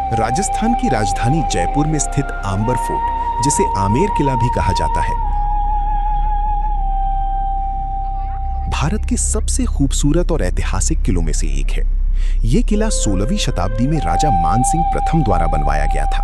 राजस्थान की राजधानी जयपुर में स्थित आंबर फोर्ट, जिसे आमेर किला भी कहा जाता है, भारत के सबसे खूबसूरत और ऐतिहासिक किलों में से एक है। यह किला 16वीं शताब्दी में राजा मानसिंह प्रथम द्वारा बनवाया गया था।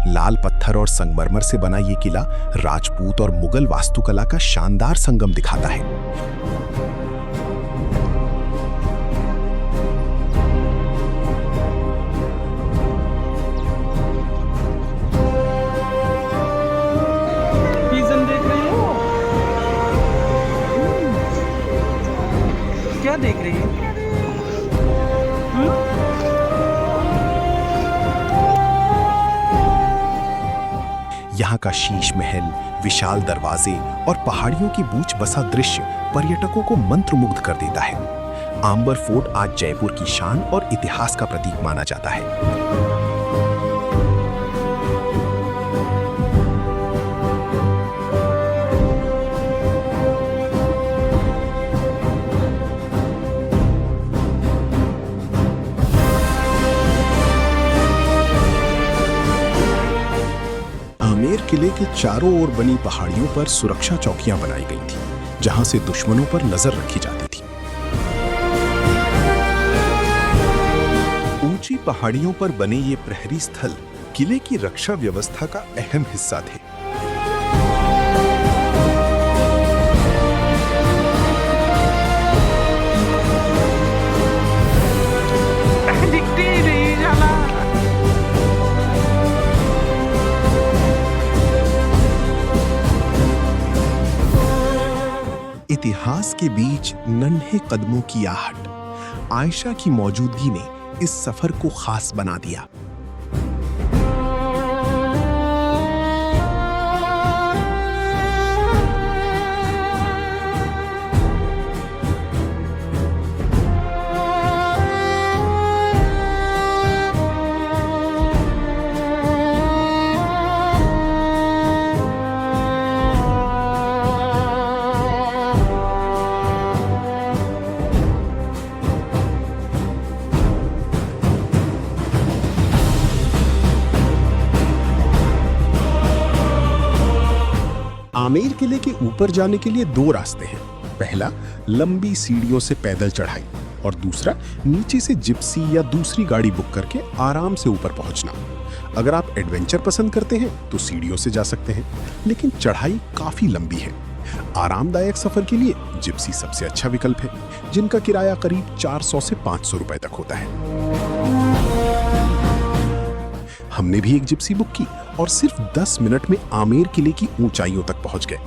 लाल पत्थर और संगमरमर से बना यह किला राजपूत और मुगल वास्तुकला का शानदार संगम दिखाता है। क्या देख रही है? यहाँ का शीश महल, विशाल दरवाजे और पहाड़ियों की बीच बसा दृश्य पर्यटकों को मंत्रमुग्ध कर देता है। आंबर फोर्ट आज जयपुर की शान और इतिहास का प्रतीक माना जाता है। आमेर किले के चारों ओर बनी पहाड़ियों पर सुरक्षा चौकियां बनाई गई थी, जहां से दुश्मनों पर नजर रखी जाती थी। ऊंची पहाड़ियों पर बने ये प्रहरी स्थल किले की रक्षा व्यवस्था का अहम हिस्सा थे। इतिहास के बीच नन्हे कदमों की आहट, आयशा की मौजूदगी ने इस सफर को खास बना दिया। आमेर किले के ऊपर जाने के लिए दो रास्ते हैं। पहला लंबी सीढ़ियों से पैदल चढ़ाई और दूसरा नीचे से जिप्सी या दूसरी गाड़ी बुक करके आराम से ऊपर पहुंचना। अगर आप एडवेंचर पसंद करते हैं तो सीढ़ियों से जा सकते हैं, लेकिन चढ़ाई काफी लंबी है। आरामदायक सफर के लिए जिप्सी सबसे अच्छा विकल्प है, जिनका किराया करीब 400 से 500 रुपए तक होता है। हमने भी एक जिप्सी बुक की और सिर्फ 10 मिनट में आमेर किले की ऊंचाइयों तक पहुंच गए।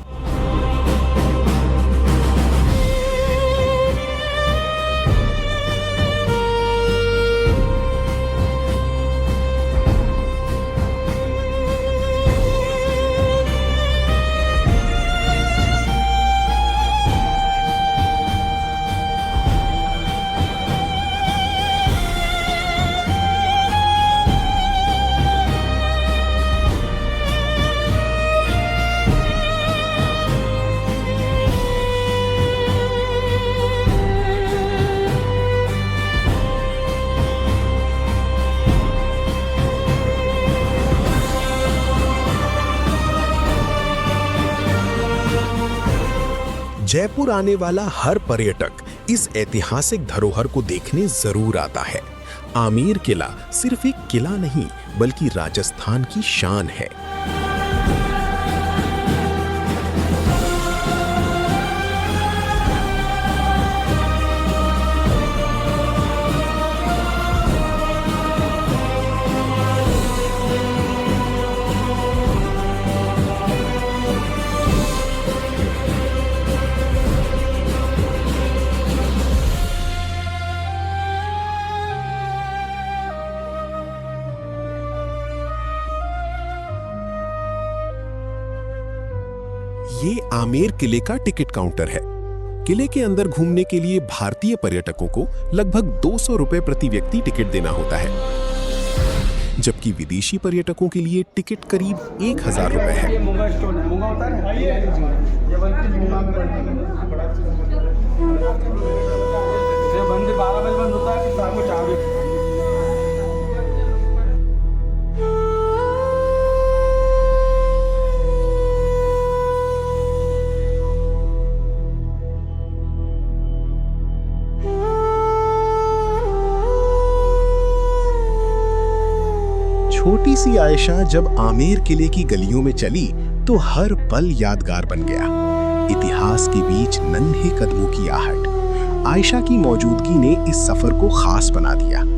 जयपुर आने वाला हर पर्यटक इस ऐतिहासिक धरोहर को देखने जरूर आता है। आमेर किला सिर्फ एक किला नहीं, बल्कि राजस्थान की शान है। ये आमेर किले का टिकट काउंटर है। किले के अंदर घूमने के लिए भारतीय पर्यटकों को लगभग 200 रुपए प्रति व्यक्ति टिकट देना होता है, जबकि विदेशी पर्यटकों के लिए टिकट करीब 1000 रुपए है। छोटी सी आयशा जब आमेर किले की गलियों में चली तो हर पल यादगार बन गया। इतिहास के बीच नन्हे कदमों की आहट, आयशा की मौजूदगी ने इस सफर को खास बना दिया।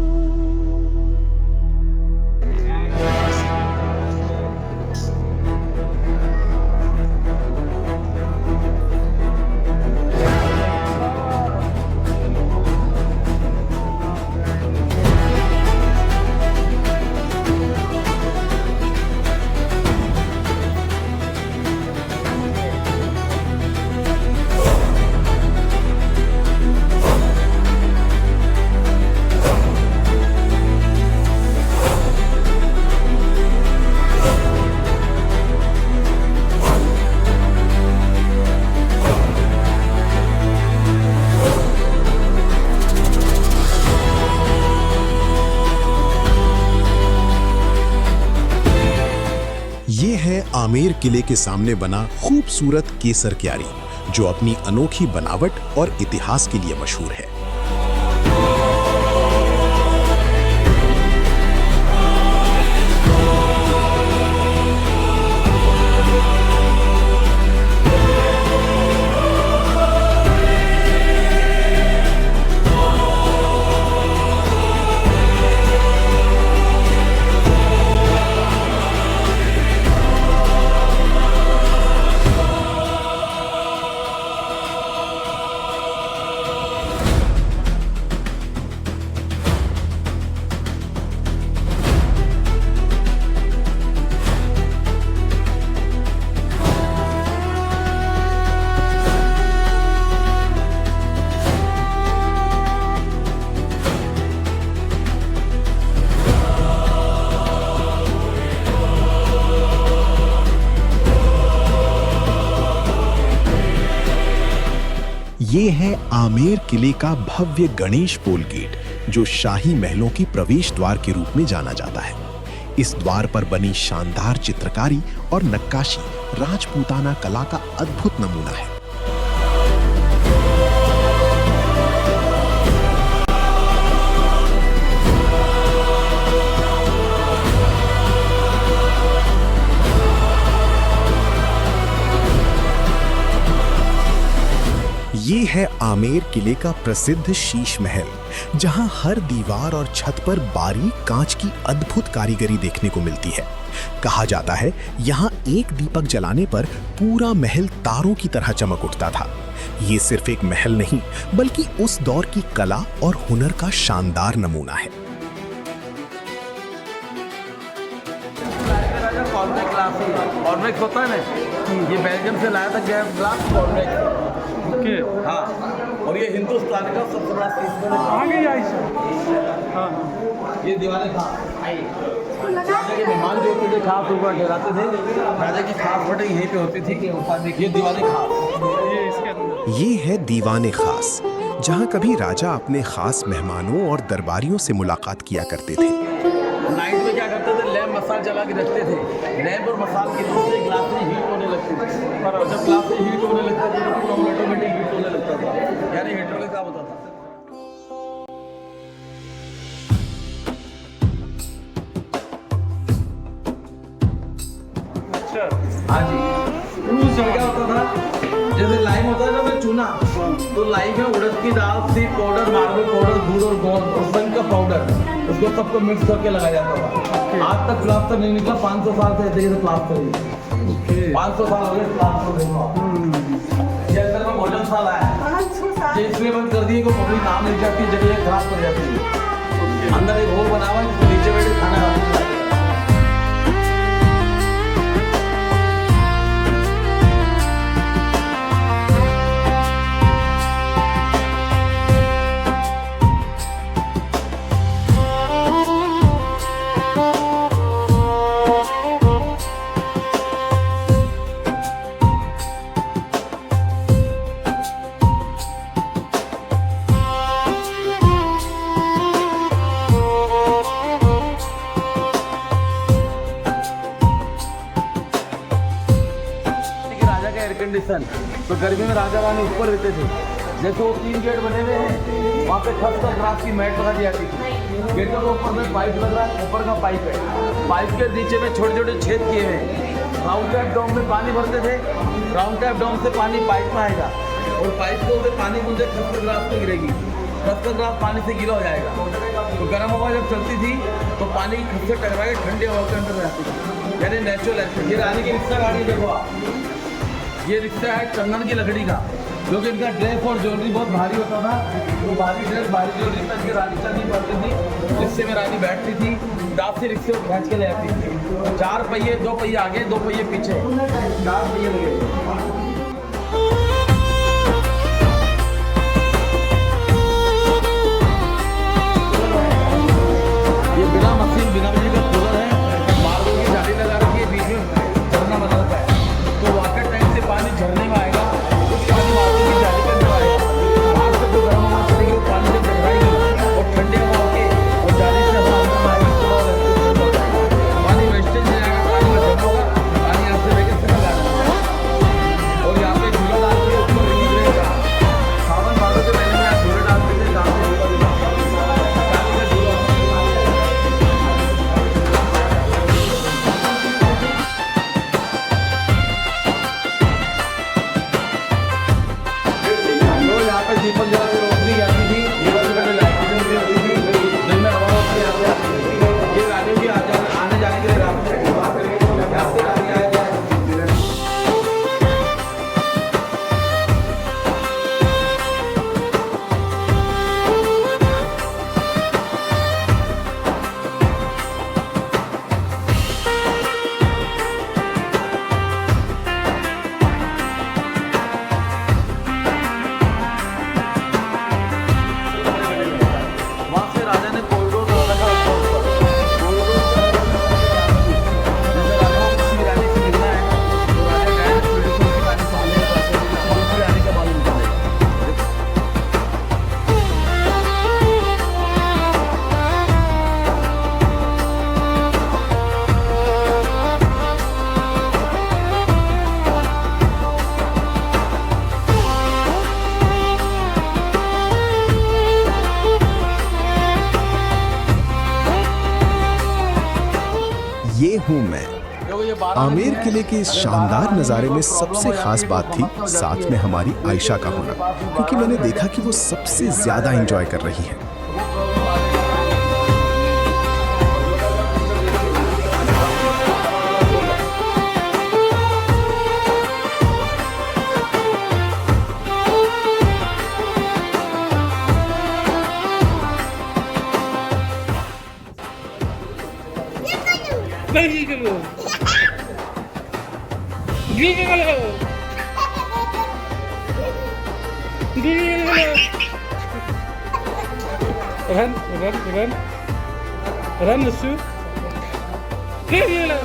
ये है आमेर किले के सामने बना खूबसूरत केसर क्यारी, जो अपनी अनोखी बनावट और इतिहास के लिए मशहूर है। ये है आमेर किले का भव्य गणेश पोल गेट, जो शाही महलों की प्रवेश द्वार के रूप में जाना जाता है। इस द्वार पर बनी शानदार चित्रकारी और नक्काशी राजपूताना कला का अद्भुत नमूना है। ये है आमेर किले का प्रसिद्ध शीश महल, जहां हर दीवार और छत पर बारीक कांच की अद्भुत कारीगरी देखने को मिलती है। कहा जाता है यहाँ एक दीपक जलाने पर पूरा महल तारों की तरह चमक उठता था। ये सिर्फ एक महल नहीं, बल्कि उस दौर की कला और हुनर का शानदार नमूना है। कॉर्नवेक्स होता है ना, ये बेल्जियम से लाया था ग्लास कॉर्नवेक्स। ओके, हाँ, और ये हिंदुस्तान का सबसे बड़ा सीजन है। आगे हाँ, ये दीवारें मेहमान जो होते थे खास ऊपर ठहराते थे, राजा की खास फटे यहीं पे होती थी कि ऊपर देखिए दीवारें खास। ये है दीवाने खास, जहाँ कभी राजा अपने खास मेहमानों और दरबारियों से मुलाकात किया करते थे। नाइट में क्या करते थे, लैंप मसाल जला के रखते थे। लैंप और मसाल की वजह से ग्लास में हीट होने लगती थी, और जब ग्लास में हीट होने लगता था तो पूरा ऑटोमेटिक हीट होने लगता था, यानी हीटर का काम होता था। अच्छा, हाँ जी, क्या होता था, जैसे लाइम होता है ना में चूना, तो लाइम में उड़द की दाल, सीड पाउडर, मार्बल पाउडर, दूध और गोंद और सन का पाउडर, उसको सबको मिक्स करके लगाया जाता था। आज तक प्लास्टर नहीं निकला, 500 साल से ऐसे प्लास्टर ही। 500 साल हो गए प्लास्टर। ये अंदर में भोजनशाला है, ये इसलिए बंद कर दिए कि पब्लिक नाम मिल जाती है, जगह खराब कर जाती है। अंदर एक होल बना हुआ है, जिसके नीचे बैठे खाना खाते हैं। तो गर्मी में राजा रानी ऊपर रहते थे। जैसे वो 3 गेट बने हुए हैं, वहाँ पे छत पर ग्रास की मैट लगा दी जाती थी। गेट के ऊपर में पाइप लग रहा है, ऊपर का पाइप है, पाइप के नीचे में छोटे छोटे छेद किए हुए हैं। राउंड टाइप डोम में पानी भरते थे, राउंड टाइप डोम से पानी पाइप में आएगा और पाइप के ऊपर पानी मुझे खस्तर ग्लास पे गिरेगी, खस्तर ग्लास पानी से गीला हो जाएगा। तो गर्म हवा जब चलती थी तो पानी खस्तर टकरा के ठंडे हवा के अंदर रहती थी, यानी नेचुरल है। ये रानी की रिक्शा गाड़ी देखो आप, ये रिक्शा है चंदन की लकड़ी का, क्योंकि इनका ड्रेस और ज्वेलरी बहुत भारी होता था, तो भारी ड्रेस भारी ज्वेलरी पर रानी चलनी पड़ती थी। रिक्शे में रानी बैठती थी, दाब से रिक्शे को खींच के ले आती थी। 4 पहिए, 2 पहिए आगे, 2 पहिए पीछे, 4 पहिए लगे। ये बिना मशीन बिना बिजली का कूलर है, मार्बल की जाली लगा रखी है, बीच में झरना बना रहता है, तो वाटर टैंक से पानी झरने में आएगा, कुछ पानी मार्बल की जाली के अंदर आएगा, बाहर से जो गर्म हवा चलेगी वो पानी से टकराएगी और ठंडे हवा होके और जाली से हवा अंदर आएगी, तो पानी वेस्टेज हो जाएगा, पानी में जमा होगा, पानी यहाँ से लेके चला जाएगा। और यहाँ पे झूला डाल के ऊपर रिलीज रहेगा, सावन भादों के महीने में आप झूला डालते थे, काम से दीपक जला के रोशनी आती थी, दीपक में लाइट जलती थी, दिन में हवा होती है। ये रानी की आने जाने के लिए रास्ते रानी आए जाए। ये हूँ मैं। आमेर किले के इस शानदार नज़ारे में सबसे खास बात थी साथ में हमारी आयशा का होना, क्योंकि मैंने देखा कि वो सबसे ज्यादा एंजॉय कर रही है। Ren dessus. Viens là.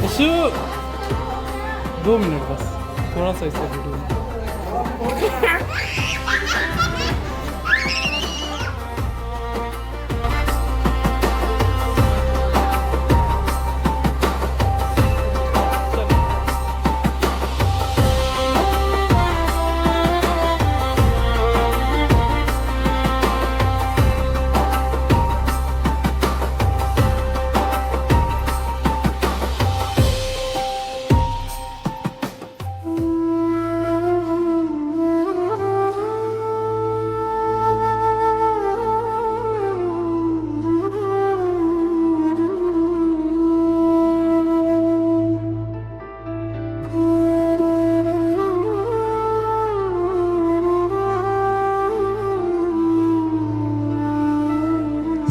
Dessus. 2 minute बस, थोड़ा सा इससे वीडियो।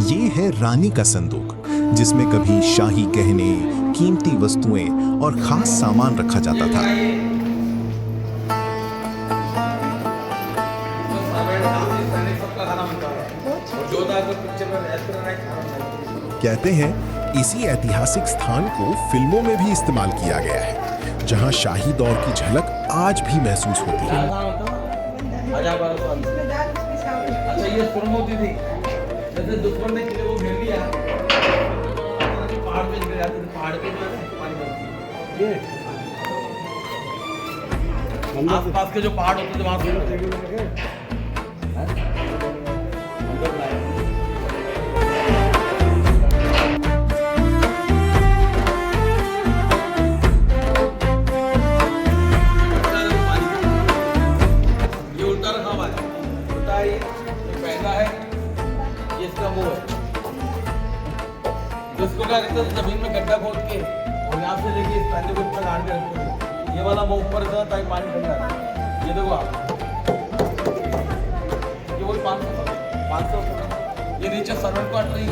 ये है रानी का संदूक, जिसमें कभी शाही गहने, कीमती वस्तुएं और खास सामान रखा जाता था। कहते हैं इसी ऐतिहासिक स्थान को फिल्मों में भी इस्तेमाल किया गया है, जहां शाही दौर की झलक आज भी महसूस होती है। अच्छा, ये शुरू होती थी जैसे दुश्मन ने किले को घेर लिया, पहाड़ पे गिर जाते थे, पहाड़ पे जो है पानी आस पास के जो पहाड़ होते थे वहां से ये उल्टा रखा हुआ है, उल्टा है, ये पहला है, ये इसका वो है। जिसको क्या कहते हैं जमीन में गड्ढा खोद के और यहाँ से लेके इस पैसे को इतना गाड़ के रखते थे। ये वाला वो ऊपर था ताकि पानी ठंडा रहे। ये देखो आप, ये वही 500 ये नीचे सर्वेंट क्वार्टर ही